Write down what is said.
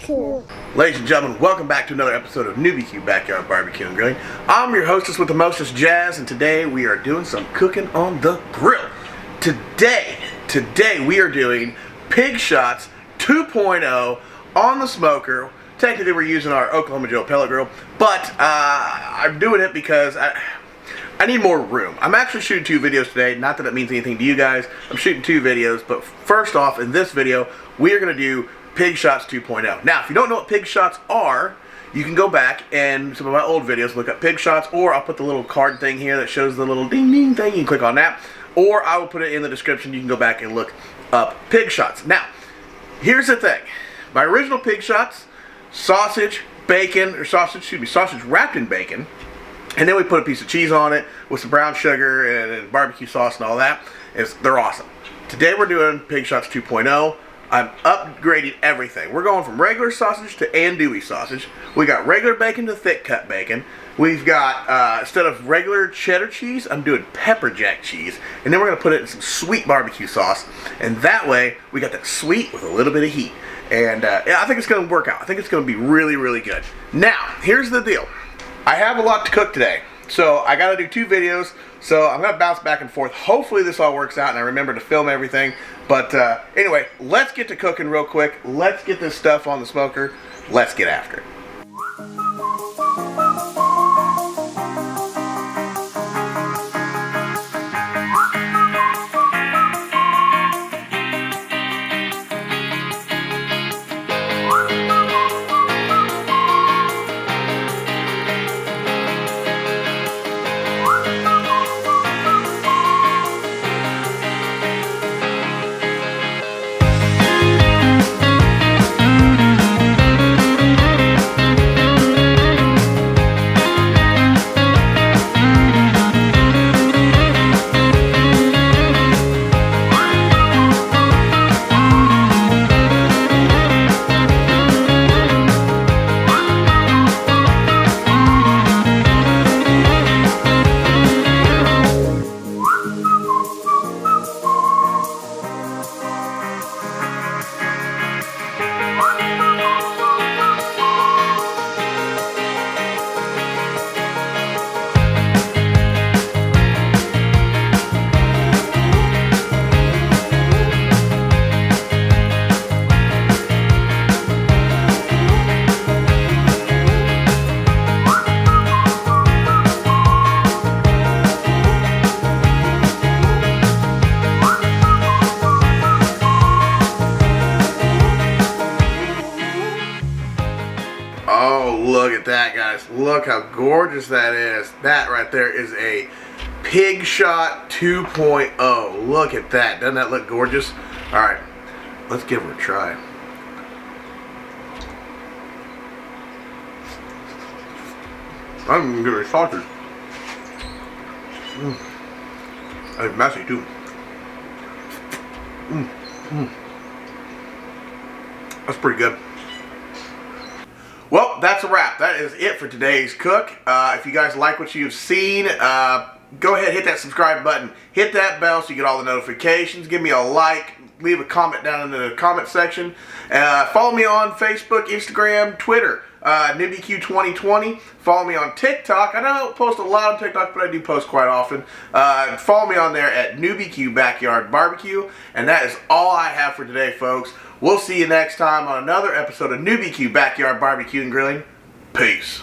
barbecue. Ladies and gentlemen, welcome back to another episode of NewbieQ Backyard Barbecue and Grilling. I'm your hostess with the mostest, Jazz, and today we are doing some cooking on the grill. Today we are doing Pig Shots 2.0 on the smoker. Technically we're using our Oklahoma Joe pellet grill, but I'm doing it because I need more room. I'm actually shooting 2 videos today. Not that it means anything to you guys. I'm shooting 2 videos, but first off, in this video, we are going to do Pig Shots 2.0. Now, if you don't know what Pig Shots are, you can go back and some of my old videos, look up Pig Shots, or I'll put the little card thing here that shows the little ding ding thing. You can click on that, or I will put it in the description. You can go back and look up Pig Shots. Now, here's the thing. My original Pig Shots, sausage, bacon, or sausage wrapped in bacon, and then we put a piece of cheese on it with some brown sugar and barbecue sauce and all that. They're awesome. Today we're doing Pig Shots 2.0. I'm upgrading everything. We're going from regular sausage to andouille sausage. We got regular bacon to thick cut bacon. We've got, instead of regular cheddar cheese, I'm doing pepper jack cheese. And then we're going to put it in some sweet barbecue sauce. And that way, we got that sweet with a little bit of heat. And yeah, I think it's going to work out. I think it's going to be really, really good. Now, here's the deal. I have a lot to cook today. So I got to do 2 videos. So I'm going to bounce back and forth. Hopefully this all works out and I remember to film everything. But anyway, let's get to cooking real quick. Let's get this stuff on the smoker. Let's get after it. Oh, look at that, guys. Look how gorgeous that is. That right there is a Pig Shot 2.0. Look at that. Doesn't that look gorgeous? All right, let's give her a try. I'm going to give her sausage. It's messy, too. That's pretty good. Well, that's a wrap. That is it for today's cook. If you guys like what you've seen, go ahead, hit that subscribe button. Hit that bell so you get all the notifications. Give me a like. Leave a comment down in the comment section. Follow me on Facebook, Instagram, Twitter, NewbieQ2020. Follow me on TikTok. I don't post a lot on TikTok, but I do post quite often. Follow me on there at NewbieQ Backyard Barbecue. And that is all I have for today, folks. We'll see you next time on another episode of NewbieQ Backyard Barbecue and Grilling. Peace.